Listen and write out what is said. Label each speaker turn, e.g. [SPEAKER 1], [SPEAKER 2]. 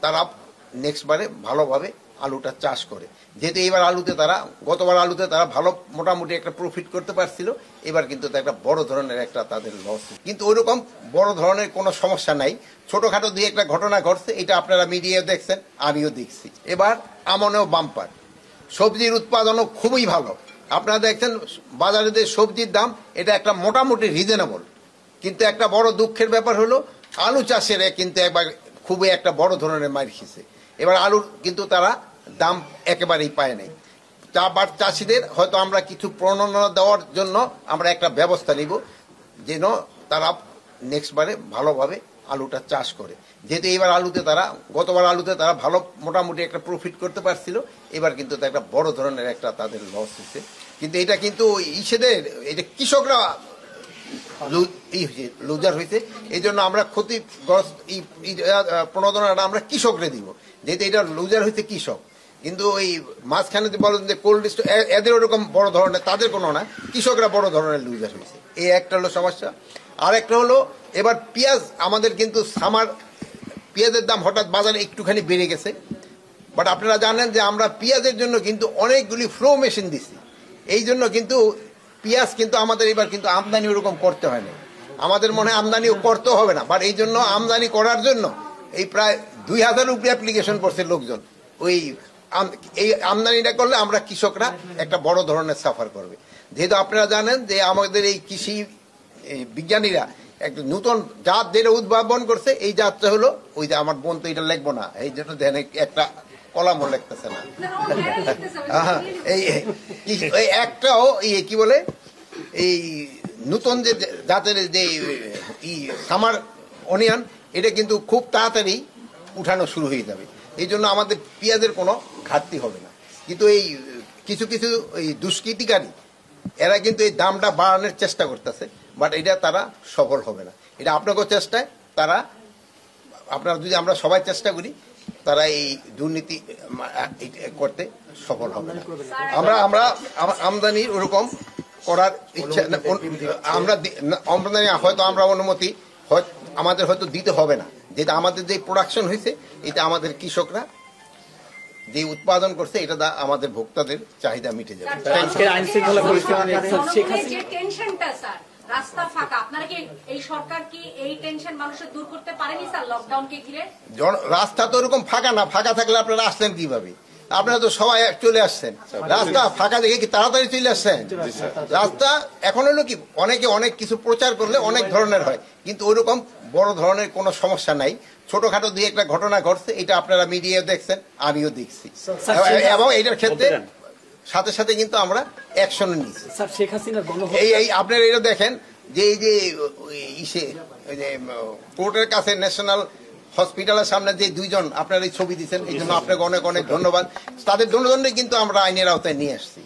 [SPEAKER 1] তারা নেক্সট বারে ভালোভাবে আলুটা চাষ করে। যেহেতু এবার আলুতে তারা গতবার আলুতে তারা ভালো মোটামুটি একটা প্রফিট করতে পারছিল, এবার কিন্তু একটা বড় ধরনের একটা তাদের লস। কিন্তু ওইরকম বড় ধরনের কোনো সমস্যা নাই, ছোটখাটো দুই একটা ঘটনা ঘটছে, এটা আপনারা মিডিয়ায় দেখছেন, আমিও দেখছি। এবার আমনেও বাম্পার, সবজির উৎপাদনও খুবই ভালো। আপনারা দেখছেন বাজারে যে সবজির দাম এটা একটা মোটামুটি রিজনেবল, কিন্তু একটা বড় দুঃখের ব্যাপার হলো আলু চাষের কিন্তু একবার খুবই একটা বড় ধরনের মার খেয়েছে। এবার আলুর কিন্তু তারা দাম একেবারেই পায় নাই। চাষিদের হয়তো আমরা কিছু প্রণোদনা দেওয়ার জন্য আমরা একটা ব্যবস্থা নিব, যেন তারা নেক্সট বারে ভালোভাবে আলুটা চাষ করে। যেহেতু এবার আলুতে তারা গতবার আলুতে তারা ভালো মোটামুটি একটা প্রফিট করতে পারছিল, এবার কিন্তু একটা বড় ধরনের একটা তাদের লস হয়েছে। কিন্তু এটা কিন্তু ইসেদের এটা কৃষকরা লুজার হয়েছে। এই জন্য আমরা ক্ষতিগ্রস্ত প্রণোদনাটা আমরা কৃষকরে দিব, যেহেতু এটা লুজার হয়েছে কৃষক। কিন্তু ওই মাঝখানে বলেন যে কোল্ড স্টোর, এদের ওরকম বড় ধরনের তাদের কোনো না, কৃষকরা বড় ধরনের লুজার হয়েছে। এই একটা হলো সমস্যা। আর একটা হলো এবার পেঁয়াজ, আমাদের কিন্তু সামার পেঁয়াজের দাম হঠাৎ বাজারে একটুখানি বেড়ে গেছে। বাট আপনারা জানেন যে আমরা পেঁয়াজের জন্য কিন্তু অনেকগুলি ফ্লো মেশিন দিচ্ছি। এই জন্য কিন্তু পেঁয়াজ কিন্তু আমাদের এবার কিন্তু আমদানি ওরকম করতে হয় না। আমাদের মনে হয় আমদানিও করতে হবে না, বাট এই জন্য আমদানি করার জন্য এই প্রায় 2000 উপরে অ্যাপ্লিকেশন করছে লোকজন। ওই এই আমদানিটা করলে আমরা কৃষকরা একটা বড় ধরনের সাফার করবে। যেহেতু আপনারা জানেন যে আমাদের এই কৃষি বিজ্ঞানীরা একটা নতুন জাত যেটা উদ্ভাবন করছে, এই জাতটা হলো ওই যে আমার বোন তো এটা লিখবো না, এই জন্য দেখেন একটা কলামও লিখতেছে না। এই একটাও কি বলে এই নতুন যে জাতের যে সামার অনিয়ন, এটা কিন্তু খুব তাড়াতাড়ি উঠানো শুরু হয়ে যাবে। এই জন্য আমাদের পেঁয়াজের কোনো ঘাটতি হবে না। কিন্তু এই কিছু কিছু এই দুষ্কৃতিকারী এরা কিন্তু এই দামটা বাড়ানোর চেষ্টা করতেছে, বাট এটা তারা সফল হবে না। এটা আপনাকেও চেষ্টায় তারা, আপনারা যদি আমরা সবাই চেষ্টা করি, তারা এই দুর্নীতি করতে সফল হবে না। আমরা আমদানি ওরকম করার ইচ্ছা, আমরা আমদানি হয়তো আমরা অনুমতি আমাদের হয়তো দিতে হবে না, যেটা আমাদের যে প্রোডাকশন হয়েছে এটা আমাদের কৃষকরা যে উৎপাদন করছে এটা আমাদের ভোক্তাদের চাহিদা মিটে যাবে।
[SPEAKER 2] রাস্তা ফাঁকা, আপনারা কি এই সরকার কি এই টেনশন মানুষের দূর করতে পারেনি স্যার লকডাউনকে ঘিরে?
[SPEAKER 1] রাস্তা তো ওরকম ফাঁকা না, ফাঁকা থাকলে আপনারা আসলেন কিভাবে? আপনারা তো সবাই চলে আসছেন, রাস্তা ফাঁকা দেখে কি তাড়াতাড়ি চলে আসছেন? রাস্তা এখন হলো কি অনেকে অনেক কিছু প্রচার করলে অনেক ধরনের হয়, কিন্তু ওইরকম বড় ধরনের কোনো সমস্যা নাই। ছোটখাটো দুই একটা ঘটনা ঘটছে, এটা আপনারা মিডিয়ায় দেখছেন, আমিও দেখছি, এবং এইটার ক্ষেত্রে সাথে সাথে কিন্তু আমরা অ্যাকশন নিচ্ছি। এই আপনারা এটা দেখেন যে এই যে কোর্টের কাছে ন্যাশনাল হসপিটালের সামনে যে দুইজন আপনারা এই ছবি দিচ্ছেন, এই জন্য আপনাকে অনেক অনেক ধন্যবাদ। তাদের দণ্ডে কিন্তু আমরা আইনের আওতায় নিয়ে আসছি।